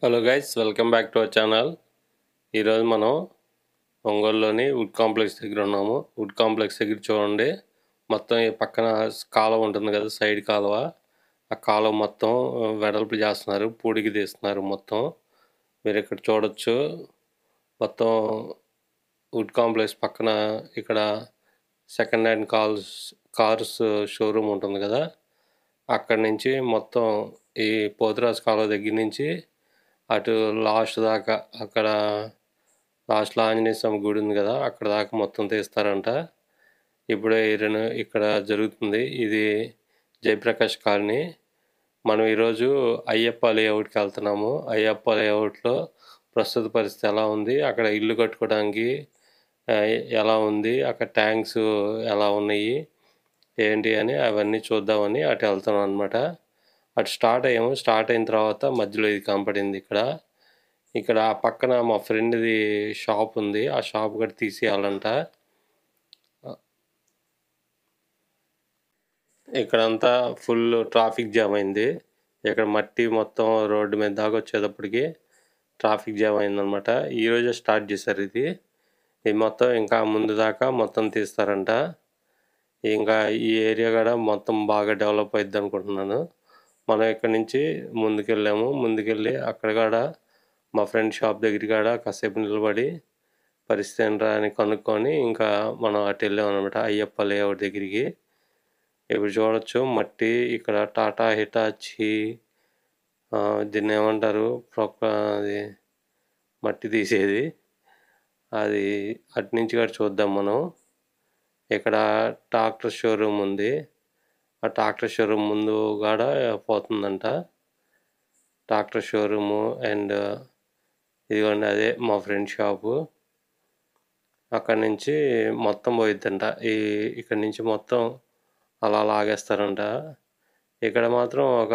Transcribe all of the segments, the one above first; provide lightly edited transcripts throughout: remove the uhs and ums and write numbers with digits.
Hello guys, welcome back to our channel. ఈరోజు మనం ఒంగోలులోని వుడ్ కాంప్లెక్స్ దగ్గర ఉన్నాము. వుడ్ కాంప్లెక్స్ దగ్గర చూడండి, మొత్తం ఈ పక్కన కాలువ ఉంటుంది కదా, సైడ్ కాలువ. ఆ కాలువ మొత్తం వెడల్పు చేస్తున్నారు, పూడికి తీస్తున్నారు మొత్తం. మీరు ఇక్కడ చూడొచ్చు, మొత్తం వుడ్ కాంప్లెక్స్ పక్కన ఇక్కడ సెకండ్ హ్యాండ్ కార్స్ షోరూమ్ ఉంటుంది కదా, అక్కడి నుంచి మొత్తం ఈ పోతురాజు కాలువ దగ్గర నుంచి అటు లాస్ట్ దాకా, అక్కడ లాస్ట్లో ఆంజనేయ స్వామి గుడి ఉంది కదా, అక్కడ దాకా మొత్తం తీస్తారంట. ఇప్పుడే ఇక్కడ జరుగుతుంది. ఇది జయప్రకాష్ కాలనీ. మనం ఈరోజు అయ్యప్ప లేఅవుట్కి వెళ్తున్నాము. అయ్యప్ప లేఅవుట్లో ప్రస్తుత పరిస్థితి ఎలా ఉంది, అక్కడ ఇల్లు కట్టుకోవడానికి ఎలా ఉంది, అక్కడ ట్యాంక్స్ ఎలా ఉన్నాయి ఏంటి అని అవన్నీ చూద్దామని అటు వెళ్తున్నాం అనమాట. అటు స్టార్ట్ అయిన తర్వాత మధ్యలో ఇది కనపడింది. ఇక్కడ ఆ పక్కన మా ఫ్రెండ్ది షాప్ ఉంది, ఆ షాప్ కూడా తీసేయాలంట. ఇక్కడంతా ఫుల్ ట్రాఫిక్ జామ్ అయింది. ఇక్కడ మట్టి మొత్తం రోడ్డు మీద దాకా వచ్చేటప్పటికి ట్రాఫిక్ జామ్ అయిందనమాట. ఈరోజే స్టార్ట్ చేశారు ఇది మొత్తం, ఇంకా ముందు దాకా మొత్తం తీస్తారంట. ఇంకా ఈ ఏరియా కూడా మొత్తం బాగా డెవలప్ అవుద్ది అనుకుంటున్నాను. మనం ఇక్కడ నుంచి ముందుకెళ్ళి అక్కడ కూడా మా ఫ్రెండ్ షాప్ దగ్గర కూడా కాసేపు నిలబడి పరిస్థితి ఏంట్రా అని కనుక్కొని ఇంకా మనం అటు వెళ్ళాం అనమాట, అయ్యప్ప లేఅవుట్ దగ్గరికి. ఇప్పుడు చూడొచ్చు మట్టి, ఇక్కడ టాటా హిటాచి దీన్ని ఏమంటారు, అది మట్టి తీసేది, అది అటు నుంచి కూడా చూద్దాం మనం. ఇక్కడ ట్రాక్టర్ షోరూమ్ ఉంది, ఆ ట్రాక్టర్ షోరూమ్ ముందు కూడా పోతుందంట ట్రాక్టర్ షోరూము. అండ్ ఇదిగోండి అదే మా ఫ్రెండ్ షాపు. అక్కడి నుంచి మొత్తం పోయిద్దంట. ఇక్కడి నుంచి మొత్తం అలా లాగేస్తారంట. ఇక్కడ మాత్రం ఒక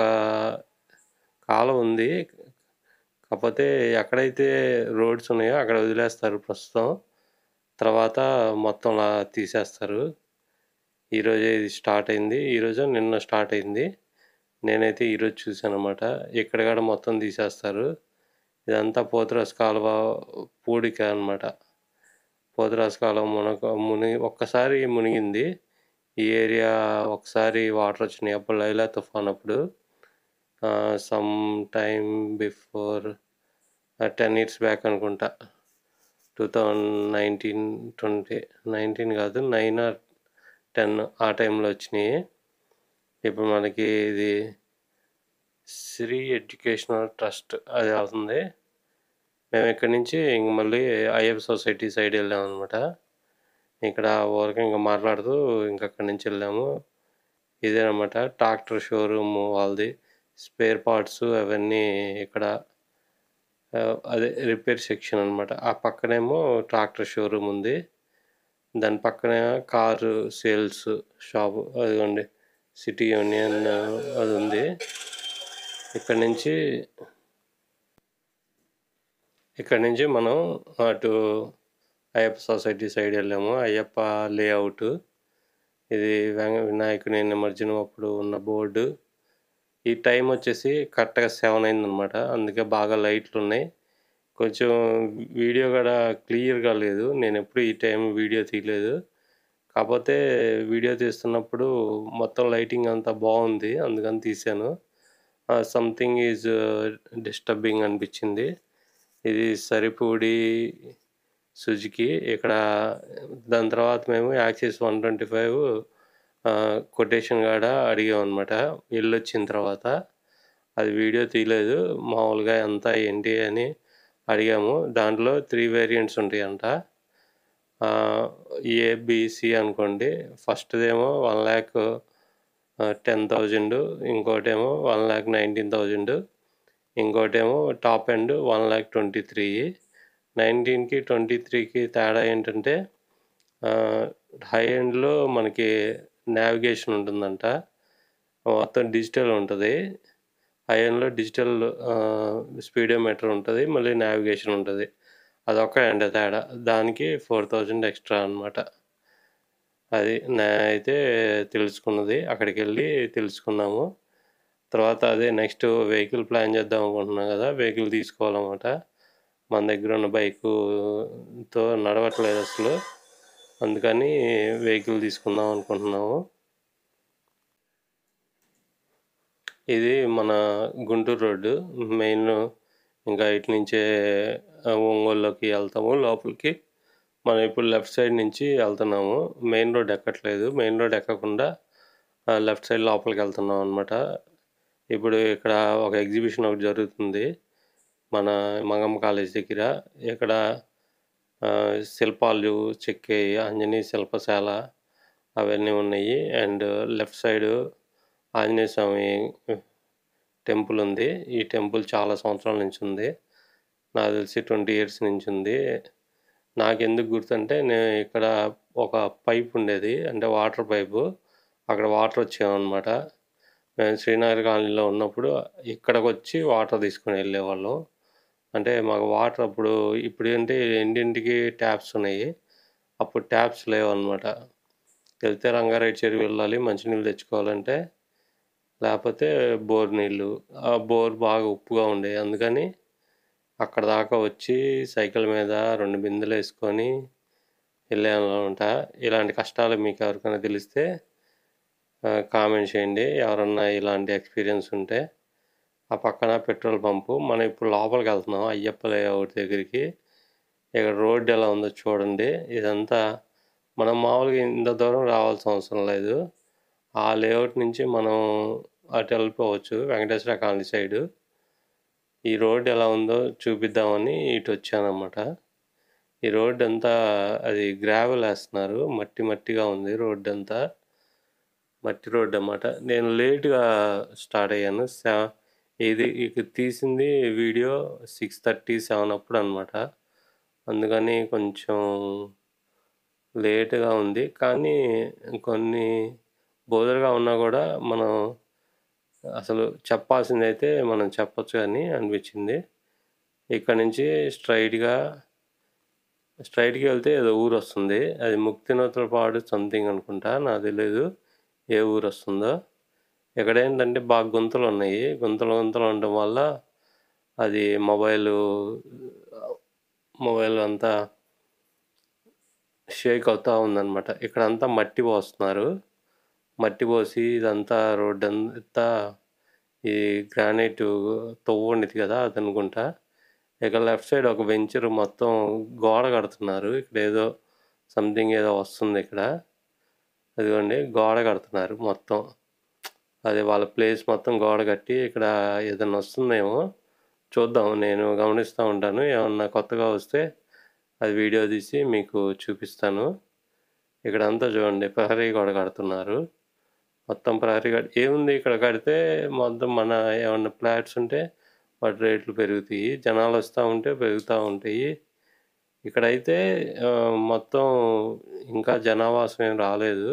కాలువ ఉంది, కాకపోతే ఎక్కడైతే రోడ్స్ ఉన్నాయో అక్కడ వదిలేస్తారు ప్రస్తుతం, తర్వాత మొత్తం తీసేస్తారు. ఈరోజే ఇది స్టార్ట్ అయింది, ఈరోజు నిన్న స్టార్ట్ అయింది. నేనైతే ఈరోజు చూశాను అనమాట. ఇక్కడ కూడా మొత్తం తీసేస్తారు. ఇదంతా పోతురాజు కాలువ పూడిక అనమాట. పోతురాజు కాలువ ఒక్కసారి మునిగింది ఈ ఏరియా. ఒకసారి వాటర్ వచ్చినాయి, అప్పుడు లైలా తుఫాన్ అప్పుడు, some time before 10 years back అనుకుంటా, 2019, 19 కాదు 9 or 10 ఆ టైంలో వచ్చినాయి. ఇప్పుడు మనకి ఇది శ్రీ ఎడ్యుకేషనల్ ట్రస్ట్ అది అవుతుంది. మేము ఇక్కడి నుంచి ఇంక మళ్ళీ ఐఎఫ్ సొసైటీ సైడ్ వెళ్ళాము అనమాట. ఇక్కడ ఊరికి ఇంకా మాట్లాడుతూ అక్కడి నుంచి వెళ్ళాము. ఇదేనమాట ట్రాక్టర్ షోరూమ్ వాళ్ళది, స్పేర్ పార్ట్స్ అవన్నీ ఇక్కడ, అదే రిపేర్ సెక్షన్ అనమాట. ఆ పక్కనేమో ట్రాక్టర్ షోరూమ్ ఉంది, దాని పక్కన కారు సేల్స్ షాపు అదిగోండి, సిటీ యూనియన్ అది ఉంది. ఇక్కడ నుంచి మనం అటు అయ్యప్ప సొసైటీ సైడ్ వెళ్ళాము. అయ్యప్ప లేఅవుట్ ఇది, వినాయకుని నిమజ్జనం అప్పుడు ఉన్న బోర్డు. ఈ టైం వచ్చేసి కరెక్ట్గా 7 అయిందనమాట, అందుకే బాగా లైట్లు ఉన్నాయి. కొంచెం వీడియో కూడా క్లియర్గా లేదు, నేను ఎప్పుడు ఈ టైం వీడియో తీయలేదు. కాకపోతే వీడియో తీస్తున్నప్పుడు మొత్తం లైటింగ్ అంతా బాగుంది, అందుకని తీశాను. సంథింగ్ ఈజ్ డిస్టర్బింగ్ అనిపించింది. ఇది సరిపూడి సుజుకి. ఇక్కడ దాని తర్వాత మేము యాక్సిస్ 125 కొటేషన్ కాడ అడిగాం అనమాట ఇల్లు వచ్చిన తర్వాత. అది వీడియో తీయలేదు, మామూలుగా ఎంత ఏంటి అని అడిగాము. దాంట్లో 3 వేరియంట్స్ ఉంటాయంట, ఏబిసి అనుకోండి. ఫస్ట్దేమో 1,10,000, ఇంకోటేమో 1,19,000, ఇంకోటేమో టాప్ ఎండ్ 1,23,000. 19కి 23కి తేడా ఏంటంటే, హై ఎండ్లో మనకి నావిగేషన్ ఉంటుందంట, మొత్తం డిజిటల్ ఉంటుంది. హై ఎండ్లో డిజిటల్ స్పీడోమీటర్ ఉంటుంది, మళ్ళీ నావిగేషన్ ఉంటుంది. అదొక్కటే తేడా, దానికి 4,000 ఎక్స్ట్రా అనమాట. అది అయితే తెలుసుకున్నది, అక్కడికి వెళ్ళి తెలుసుకున్నాము. తర్వాత అదే నెక్స్ట్ వెహికల్ ప్లాన్ చేద్దాం అనుకుంటున్నాం కదా! వెహికల్ తీసుకోవాలన్నమాట. మన దగ్గర ఉన్న బైకుతో నడవట్లేదు అసలు. అందుకని వెహికల్ తీసుకుందాం అనుకుంటున్నాము. ఇది మన గుంటూరు రోడ్డు. మెయిన్ ఇంకా ఇటు నుంచే ఒంగోలులోకి వెళ్తాము లోపలికి. మనం ఇప్పుడు లెఫ్ట్ సైడ్ నుంచి వెళ్తున్నాము. మెయిన్ రోడ్ ఎక్కట్లేదు. మెయిన్ రోడ్ ఎక్కకుండా లెఫ్ట్ సైడ్ లోపలికి వెళ్తున్నాం అనమాట. ఇప్పుడు ఇక్కడ ఒక ఎగ్జిబిషన్ ఒకటి జరుగుతుంది మన మంగమ్మ కాలేజ్ దగ్గర. ఇక్కడ శిల్పాలు చెక్కే ఆంజనేయ శిల్పశాల అవన్నీ ఉన్నాయి. And left side Anjaneya Swamy temple ఉంది. ఈ టెంపుల్ చాలా సంవత్సరాల నుంచి ఉంది. నాకు తెలిసి 20 ఇయర్స్ నుంచి ఉంది. నాకెందుకు గుర్తంటే నేను ఇక్కడ ఒక పైప్ ఉండేది, అంటే వాటర్ పైపు. అక్కడ వాటర్ వచ్చేవన్నమాట. మేము శ్రీనగర్ కాలనీలో ఉన్నప్పుడు ఇక్కడికి వచ్చి వాటర్ తీసుకుని వెళ్ళేవాళ్ళం. అంటే మాకు వాటర్ అప్పుడు ఇప్పుడు ఏంటి ఇంటింటికి ట్యాప్స్ ఉన్నాయి. అప్పుడు ట్యాప్స్ లేవన్నమాట. వెళ్తే రంగారెడ్డి చెరువు వెళ్ళాలి మంచినీళ్ళు తెచ్చుకోవాలంటే, లేకపోతే బోర్ నీళ్ళు. ఆ బోర్ బాగా ఉప్పుగా ఉండేవి. అందుకని అక్కడ దాకా వచ్చి సైకిల్ మీద 2 బిందెలు వేసుకొని వెళ్ళామన్నమాట. ఇలాంటి కష్టాలు మీకు ఎవరికైనా తెలిస్తే కామెంట్ చేయండి. ఎవరన్నా ఇలాంటి ఎక్స్పీరియన్స్ ఉంటే. ఆ పక్కన పెట్రోల్ పంపు. మనం ఇప్పుడు లోపలికి వెళ్తున్నాం అయ్యప్ప లేఅవుట్ దగ్గరికి. ఇక్కడ రోడ్డు ఎలా ఉందో చూడండి. ఇదంతా మనం మామూలుగా ఇంత దూరం రావాల్సిన అవసరం లేదు. ఆ లేఅవుట్ నుంచి మనం అటు వెళ్ళిపోవచ్చు వెంకటేశ్వర కాలనీ సైడు. ఈ రోడ్డు ఎలా ఉందో చూపిద్దామని ఇటు వచ్చానమాట. ఈ రోడ్డు అంతా అది గ్రావెల్ వేస్తున్నారు. మట్టిగా ఉంది రోడ్డు అంతా. మట్టి రోడ్డు అన్నమాట. నేను లేట్గా స్టార్ట్ అయ్యాను. ఇది తీసింది వీడియో 6:30, 7 అప్పుడు అనమాట. అందుకని కొంచెం లేట్గా ఉంది. కానీ కొన్ని బోదరగా ఉన్నా కూడా మనం అసలు చెప్పాల్సిందైతే మనం చెప్పొచ్చు అని అనిపించింది. ఇక్కడ నుంచి స్ట్రైట్గా వెళ్తే ఏదో ఊరు వస్తుంది. అది ముక్తినోత్రపాడు సంథింగ్ అనుకుంటా, నాకు తెలియదు ఏ ఊరు వస్తుందో. ఇక్కడ ఏంటంటే బాగా గుంతలు ఉన్నాయి. గుంతలు ఉండడం వల్ల అది మొబైల్ అంతా షేక్ అవుతూ ఉందన్నమాట. ఇక్కడంతా మట్టి పోస్తున్నారు. మట్టి పోసి ఇదంతా రోడ్డు అంతా ఈ గ్రానైట్ తవ్వు ఉండేది కదా అది అనుకుంటా. ఇక్కడ లెఫ్ట్ సైడ్ ఒక వెంచర్ మొత్తం గోడ కడుతున్నారు. ఇక్కడ ఏదో సంథింగ్ ఏదో వస్తుంది ఇక్కడ. అదిగోండి గోడ కడుతున్నారు మొత్తం. అది వాళ్ళ ప్లేస్ మొత్తం గోడ కట్టి ఇక్కడ ఏదైనా వస్తుందేమో చూద్దాం. నేను గమనిస్తూ ఉంటాను. ఏమన్నా కొత్తగా వస్తే అది వీడియో తీసి మీకు చూపిస్తాను. ఇక్కడంతా చూడండి ప్రహరీ గోడ కడుతున్నారు. మొత్తం ప్రహరీ గోడ ఏముంది ఇక్కడ కడితే మొత్తం మన ఏమన్నా ఫ్లాట్స్ ఉంటే వాటి రేట్లు పెరుగుతాయి. జనాలు వస్తూ ఉంటే పెరుగుతూ ఉంటాయి. ఇక్కడైతే మొత్తం ఇంకా జనావాసం ఏం రాలేదు.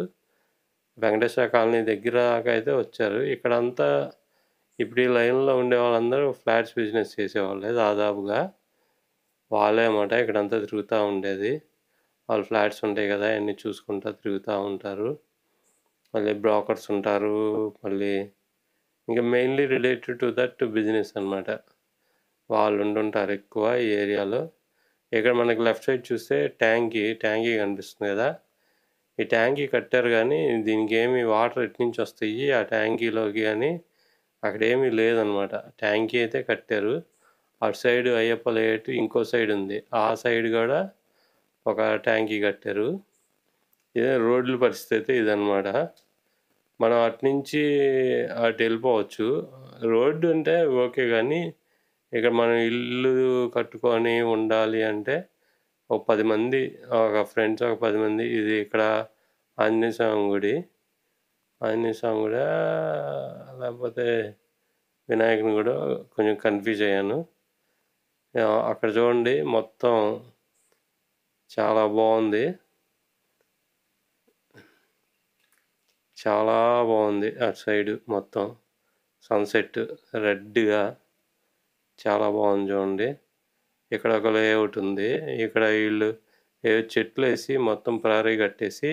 వెంకటేశ్వర కాలనీ దగ్గర దాకా అయితే వచ్చారు. ఇక్కడంతా ఇప్పుడు ఈ లైన్లో ఉండే వాళ్ళందరూ ఫ్లాట్స్ బిజినెస్ చేసేవాళ్ళే దాదాపుగా. వాళ్ళే అన్నమాట ఇక్కడంతా తిరుగుతూ ఉండేది. వాళ్ళు ఫ్లాట్స్ ఉంటాయి కదా అన్నీ చూసుకుంటూ తిరుగుతూ ఉంటారు. మళ్ళీ బ్రోకర్స్ ఉంటారు. మళ్ళీ ఇంకా mainly related to that business అనమాట. వాళ్ళు ఉంటుంటారు ఎక్కువ ఈ ఏరియాలో. ఇక్కడ మనకి లెఫ్ట్ సైడ్ చూస్తే ట్యాంకీ కనిపిస్తుంది కదా. ఈ ట్యాంకీ కట్టారు కానీ దీనికి ఏమి వాటర్ ఎటు నుంచి వస్తాయి ఆ ట్యాంకీలోకి అని అక్కడ ఏమీ లేదనమాట. ట్యాంకీ అయితే కట్టారు. అటు సైడ్ అయ్యప్ప లేట్ ఇంకో సైడ్ ఉంది. ఆ సైడ్ కూడా ఒక ట్యాంకీ కట్టారు. ఇదే రోడ్ల పరిస్థితి అయితే ఇదనమాట. మనం అటు నుంచి అటు వెళ్ళిపోవచ్చు. రోడ్డు అంటే ఓకే కానీ ఇక్కడ మనం ఇల్లు కట్టుకొని ఉండాలి అంటే ఒక 10 మంది ఒక ఫ్రెండ్స్ ఒక 10 మంది. ఇది ఇక్కడ ఆంజనేయ స్వామి గుడి. ఆంజనేయ స్వామి గుడా లేకపోతే వినాయకుని కూడా కొంచెం కన్ఫ్యూజ్ అయ్యాను. అక్కడ చూడండి మొత్తం చాలా బాగుంది. చాలా బాగుంది అటు సైడు మొత్తం సన్సెట్ రెడ్గా చాలా బాగుంది చూడండి. ఇక్కడ ఒక లేఅవుట్ ఉంది. ఇక్కడ వీళ్ళు ఏవో చెట్లు వేసి మొత్తం ప్రహరీ కట్టేసి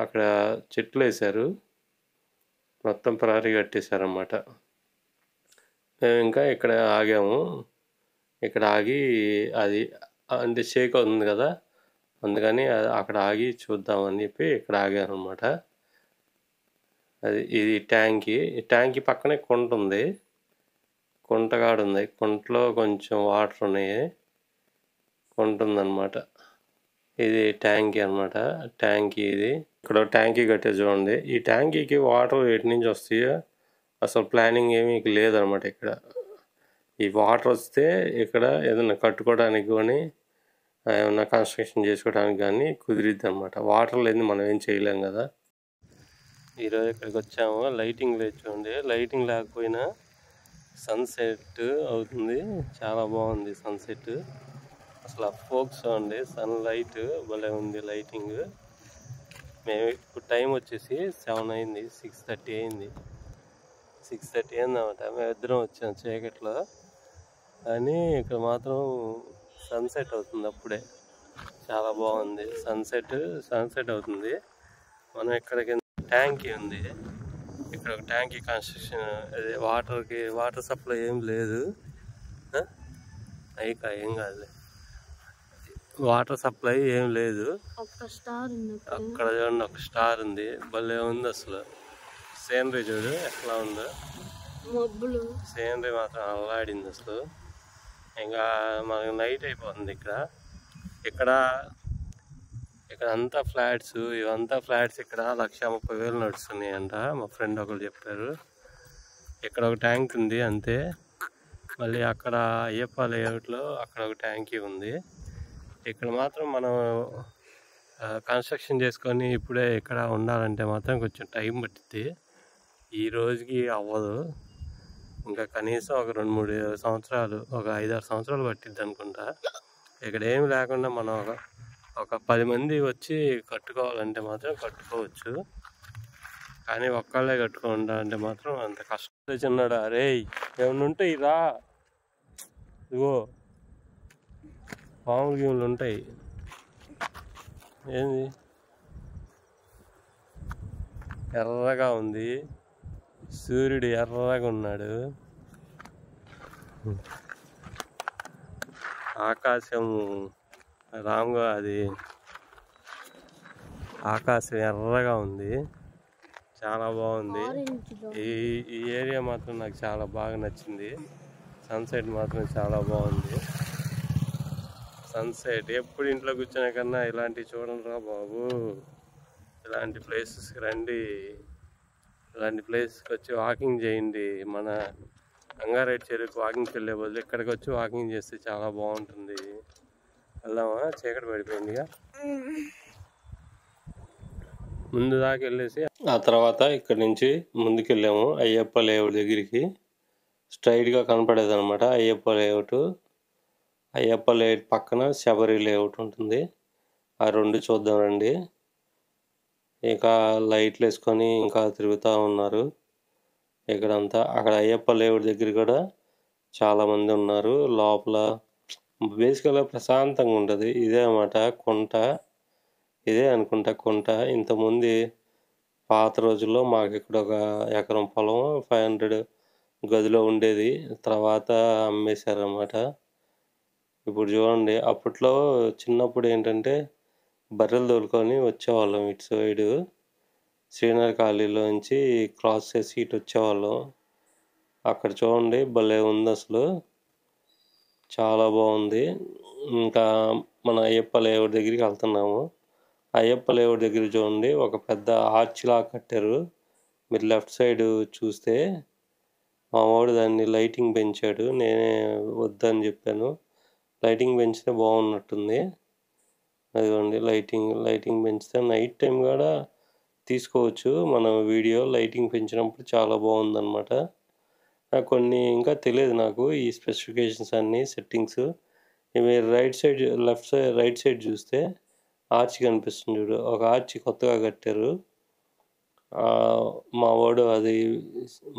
అక్కడ చెట్లు వేశారు. మొత్తం ప్రహరీ కట్టేశారన్నమాట. మేము ఇంకా ఇక్కడ ఆగాము. ఇక్కడ ఆగి అది అంటే షేక్ అవుతుంది కదా, అందుకని అక్కడ ఆగి చూద్దామని చెప్పి ఇక్కడ ఆగానమాట. ఇది ట్యాంకీ పక్కనే కుంట ఉంది. కుంటగాడు ఉంది. కుంటలో కొంచెం వాటర్ ఉన్నాయి. కుంట ఉందన్నమాట. ఇది ట్యాంకీ అనమాట. ట్యాంకీ ఇది. ఇక్కడ ట్యాంకీ కట్టే చూడండి. ఈ ట్యాంకీకి వాటర్ ఎటు నుంచి వస్తాయో అసలు ప్లానింగ్ ఏమీ లేదనమాట. ఇక్కడ ఈ వాటర్ వస్తే ఇక్కడ ఏదైనా కట్టుకోవడానికి కానీ ఏమన్నా కన్స్ట్రక్షన్ చేసుకోవడానికి కానీ కుదిరిద్ది అనమాట. వాటర్ లేని మనం ఏం చేయలేం కదా. ఈరోజు ఇక్కడికి వచ్చాము. లైటింగ్ లేదు చూడండి. లైటింగ్ లేకపోయినా సన్సెట్ అవుతుంది. చాలా బాగుంది సన్సెట్. అసలు ఫోక్స్ చూడండి, సన్ లైట్ భలే ఉంది. లైటింగ్ మేము ఇప్పుడు టైం వచ్చేసి 7 అయింది. 6:30 అయింది. 6:30 అయిందన్నమాట. మేము ఇద్దరం వచ్చాం చీకట్లో. కానీ ఇక్కడ మాత్రం సన్సెట్ అవుతుంది అప్పుడే. చాలా బాగుంది. సన్సెట్ అవుతుంది. మనం ఇక్కడికి ట్యాంకీ ఉంది. ఇక్కడ ఒక ట్యాంకీ కన్స్ట్రక్షన్, అదే వాటర్ సప్లై ఏం లేదు. ఏం కాదులే, వాటర్ సప్లై ఏం లేదు. అక్కడ చూడండి ఒక స్టార్ ఉంది. భలే ఉంది అసలు. సీనరీ చూడు ఎట్లా ఉందో. సీనరీ మాత్రం అల్లాడింది అసలు. ఇంకా మనకి నైట్ అయిపోతుంది. ఇక్కడ అంతా ఫ్లాట్స్. ఇవంతా ఫ్లాట్స్. ఇక్కడ 1,30,000 నడుస్తున్నాయంట. మా ఫ్రెండ్ ఒకరు చెప్పారు. ఇక్కడ ఒక ట్యాంక్ ఉంది అంతే. మళ్ళీ అక్కడ అయ్యప్ప లేఅవుట్లో అక్కడ ఒక ట్యాంకీ ఉంది. ఇక్కడ మాత్రం మనం కన్స్ట్రక్షన్ చేసుకొని ఇప్పుడే ఇక్కడ ఉండాలంటే మాత్రం కొంచెం టైం పట్టిద్ది. ఈ రోజుకి అవ్వదు. ఇంకా కనీసం ఒక 2-3 సంవత్సరాలు, ఒక 5-6 సంవత్సరాలు పట్టిద్ది అనుకుంటా. ఇక్కడ ఏమి లేకుండా మనం ఒక 10 మంది వచ్చి కట్టుకోవాలంటే మాత్రం కట్టుకోవచ్చు. కానీ ఒక్కళ్ళే కట్టుకోవాలంటే మాత్రం అంత కష్టం. చిన్నాడా రే, ఏమన్నా ఉంటాయి రా. ఇదిగో పాములు గీములు ఉంటాయి. ఏంది ఎర్రగా ఉంది. సూర్యుడు ఎర్రగా ఉన్నాడు. ఆకాశం ఆకాశం ఎర్రగా ఉంది. చాలా బాగుంది. ఈ ఏరియా మాత్రం నాకు చాలా బాగా నచ్చింది. సన్సెట్ మాత్రం చాలా బాగుంది. సన్సెట్ ఎప్పుడు ఇంట్లో కూర్చునే కన్నా ఇలాంటివి చూడండి రా బాబు. ఇలాంటి ప్లేసెస్కి రండి. ఇలాంటి ప్లేస్కి వచ్చి వాకింగ్ చేయండి. మన రంగారెడ్డి చెరువుకి వాకింగ్కి వెళ్ళే బదులు ఇక్కడికి వచ్చి వాకింగ్ చేస్తే చాలా బాగుంటుంది. వెళ్దామా? చీకటి పడిపోయిందిగా. ముందు దాకా వెళ్ళేసి ఆ తర్వాత ఇక్కడి నుంచి ముందుకు వెళ్ళాము అయ్యప్ప లేఅవుట్ దగ్గరికి. స్ట్రైట్గా కనపడేది అనమాట అయ్యప్ప లేఅవుట్. అయ్యప్ప లేఅవుట్ పక్కన శబరి లేఅవుట్ ఉంటుంది. ఆ 2 చూద్దాం రండి. ఇంకా లైట్లు వేసుకొని ఇంకా తిరుగుతూ ఉన్నారు ఇక్కడంతా. అక్కడ అయ్యప్ప లేఅవుట్ దగ్గర కూడా చాలామంది ఉన్నారు. లోపల బేసికల్గా ప్రశాంతంగా ఉంటుంది. ఇదే అన్నమాట కుంట. ఇదే అనుకుంటా కుంట. ఇంతకుముందు పాత రోజుల్లో మాకు ఇక్కడ ఒక ఎకరం పొలం 500 గదిలో ఉండేది. తర్వాత అమ్మేశారన్నమాట. ఇప్పుడు చూడండి, అప్పట్లో చిన్నప్పుడు ఏంటంటే బర్రెలు తోలుకొని వచ్చేవాళ్ళం ఇటు సైడు. శ్రీనగర్ కాలనీలోంచి క్రాస్ చేసి ఇటు వచ్చేవాళ్ళం. అక్కడ చూడండి భలే ఉంది అసలు. చాలా బాగుంది. ఇంకా మన అయ్యప్ప లేఅవుట్ దగ్గరికి వెళ్తున్నాము. అయ్యప్ప లేఅవుట్ దగ్గర చూడండి ఒక పెద్ద ఆర్చ్ లాగా కట్టారు. మీరు లెఫ్ట్ సైడ్ చూస్తే మా వాడు దాన్ని లైటింగ్ పెంచాడు. నేనే వద్దని చెప్పాను. లైటింగ్ పెంచితే బాగున్నట్టుంది. అదిగోండి లైటింగ్ పెంచితే నైట్ టైం కూడా తీసుకోవచ్చు మనం వీడియో. లైటింగ్ పెంచినప్పుడు చాలా బాగుందన్నమాట. కొన్ని ఇంకా తెలియదు నాకు ఈ స్పెసిఫికేషన్స్ అన్నీ, సెట్టింగ్స్. మీరు రైట్ సైడ్ చూస్తే ఆర్చ్ కనిపిస్తుంది చూడు. ఒక ఆర్చ్ కొత్తగా కట్టారు. మా వాడు అది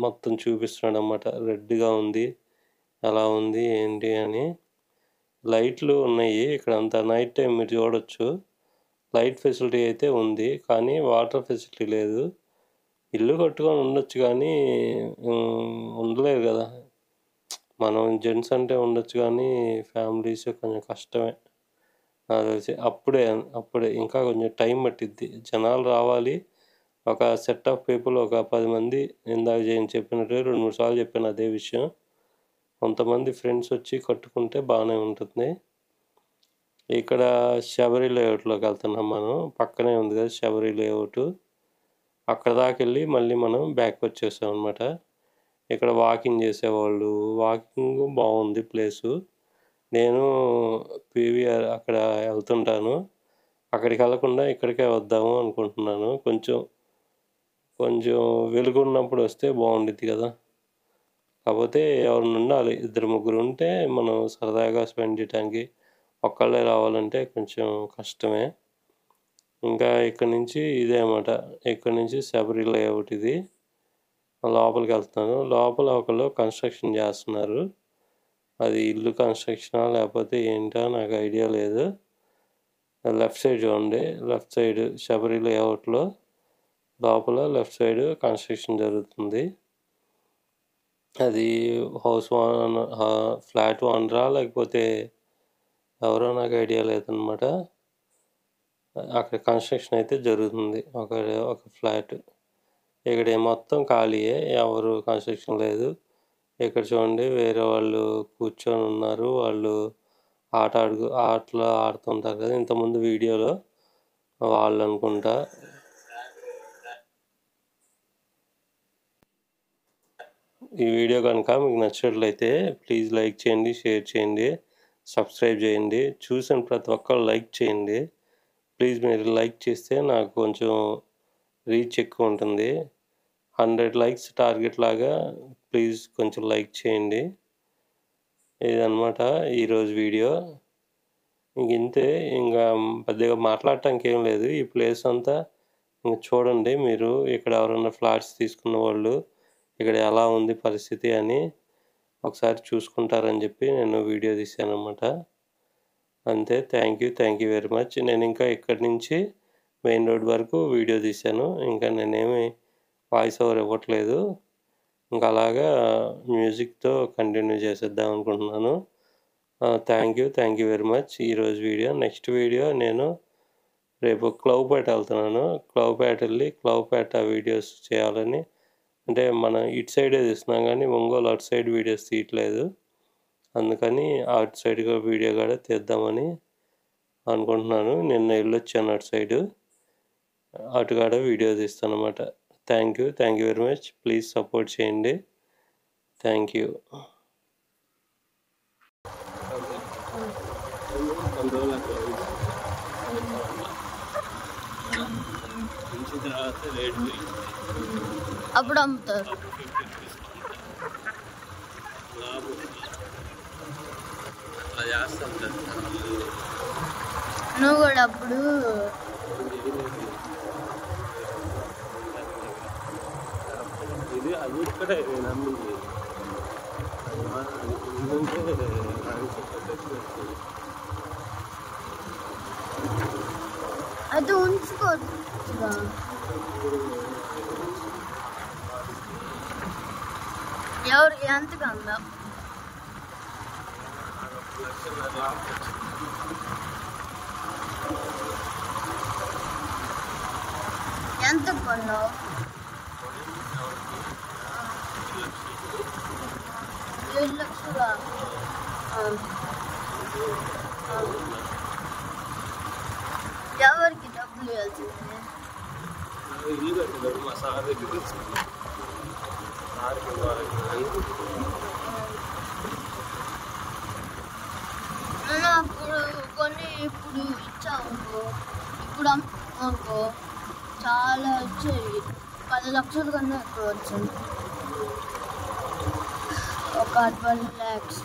మొత్తం చూపిస్తున్నాడు అన్నమాట. రెడ్గా ఉంది, ఎలా ఉంది ఏంటి అని. లైట్లు ఉన్నాయి ఇక్కడ అంతా. నైట్ టైం మీరు చూడొచ్చు. లైట్ ఫెసిలిటీ అయితే ఉంది కానీ వాటర్ ఫెసిలిటీ లేదు. ఇల్లు కట్టుకొని ఉండొచ్చు కానీ ఉండలేరు కదా. మనం జెంట్స్ అంటే ఉండొచ్చు కానీ ఫ్యామిలీస్ కొంచెం కష్టమే నాకు తెలిసి. అప్పుడే ఇంకా కొంచెం టైం పట్టిద్ది. జనాలు రావాలి, ఒక సెట్ ఆఫ్ పీపుల్, ఒక 10 మంది. ఇందాక చెప్పినట్టు 2-3 సార్లు చెప్పాను అదే విషయం. కొంతమంది ఫ్రెండ్స్ వచ్చి కట్టుకుంటే బాగానే ఉంటుంది. ఇక్కడ శబరి లేఅవుట్లోకి వెళ్తున్నాం మనం. పక్కనే ఉంది కదా శబరి లేఅవుట్. అక్కడ దాకా వెళ్ళి మళ్ళీ మనం బ్యాక్ వచ్చేసాం అనమాట. ఇక్కడ వాకింగ్ చేసేవాళ్ళు, వాకింగ్ బాగుంది ప్లేసు. నేను పీవీఆర్ అక్కడ వెళ్తుంటాను. అక్కడికి వెళ్ళకుండా ఇక్కడికే వద్దాము అనుకుంటున్నాను. కొంచెం వెలుగున్నప్పుడు వస్తే బాగుండిద్ది కదా. కాకపోతే ఎవరైనా ఉండాలి, 2-3 ఉంటే మనం సరదాగా స్పెండ్ చేయడానికి. ఒక్కళ్ళే రావాలంటే కొంచెం కష్టమే. ఇంకా ఇక్కడి నుంచి ఇదే అన్నమాట. ఇక్కడి నుంచి శబరి లేఅవుట్ ఇది. లోపలికి వెళ్తున్నాను. లోపల ఒకళ్ళు కన్స్ట్రక్షన్ చేస్తున్నారు. అది ఇల్లు కన్స్ట్రక్షనా లేకపోతే ఏంటో నాకు ఐడియా లేదు. లెఫ్ట్ సైడ్ చూడండి, లెఫ్ట్ సైడ్ శబరి లేఅవుట్లో లోపల లెఫ్ట్ సైడ్ కన్స్ట్రక్షన్ జరుగుతుంది. అది ఫ్లాట్ ఓనరా లేకపోతే ఎవరో నాకు ఐడియా లేదనమాట. అక్కడ కన్స్ట్రక్షన్ అయితే జరుగుతుంది. ఒక ఫ్లాట్. ఇక్కడ మొత్తం ఖాళీయే, ఎవరు కన్స్ట్రక్షన్ లేదు. ఇక్కడ చూడండి వేరే వాళ్ళు కూర్చొని ఉన్నారు. వాళ్ళు ఆటలు ఆడుతుంటారు కదా ఇంతకుముందు వీడియోలో, వాళ్ళు అనుకుంటా. ఈ వీడియో కనుక మీకు నచ్చినట్లయితే ప్లీజ్ లైక్ చేయండి, షేర్ చేయండి, సబ్స్క్రైబ్ చేయండి. చూసిన ప్రతి ఒక్కరు లైక్ చేయండి ప్లీజ్. మీరు లైక్ చేస్తే నాకు కొంచెం రీచ్ ఎక్కువ ఉంటుంది. 100 లైక్స్ టార్గెట్ లాగా ప్లీజ్ కొంచెం లైక్ చేయండి. ఇదన్నమాట ఈరోజు వీడియో. ఇంతే, ఇంకా పెద్దగా మాట్లాడటానికి ఏం లేదు. ఈ ప్లేస్ అంతా ఇంక చూడండి మీరు. ఇక్కడ ఎవరైనా ఫ్లాట్స్ తీసుకున్న వాళ్ళు ఇక్కడ ఎలా ఉంది పరిస్థితి అని ఒకసారి చూసుకుంటారని చెప్పి నేను వీడియో తీశాను అన్నమాట. అంతే. Thank you very much. నేను ఇంకా ఇక్కడి నుంచి మెయిన్ రోడ్ వరకు వీడియో తీశాను. ఇంకా నేనేమి వాయిస్ ఓవర్ ఇవ్వట్లేదు. ఇంకా అలాగా మ్యూజిక్తో కంటిన్యూ చేసేద్దాం అనుకుంటున్నాను. Thank you very much. ఈరోజు వీడియో. నెక్స్ట్ వీడియో నేను రేపు క్లౌపేట వెళ్తున్నాను. క్లౌపేట వెళ్ళి క్లౌపేట వీడియోస్ చేయాలని, అంటే మనం ఇటు సైడే తీస్తున్నాం కానీ ఒంగోలు అటు సైడ్ వీడియోస్ తీయట్లేదు. అందుకని అటు సైడ్ వీడియో కూడా తీద్దామని అనుకుంటున్నాను. నిన్న వెళ్ళొచ్చాను అటు సైడు, అటు కూడా వీడియో తీస్తాను అన్నమాట. Thank you very much. Please support చేయండి. Thank you. అప్పుడు అమ్ముతారు. నువ్వు కూడా అప్పుడు ఇది అది ఇక్కడే నమ్మింది. అది ఉంచుకోవచ్చు. ఎవరు ఎంత కందా ఎంత కొన్నావు? 7 లక్షలా? ఎవరికి డబ్బులు ఇవ్వాల్సిందే? మా సార్ దగ్గర అప్పుడు కొన్ని ఇప్పుడు ఇచ్చావు, ఇప్పుడు అనుకో చాలా వచ్చాయి. 10 లక్షల కన్నా ఎక్కువ వచ్చింది. ఒక 12 lakhs.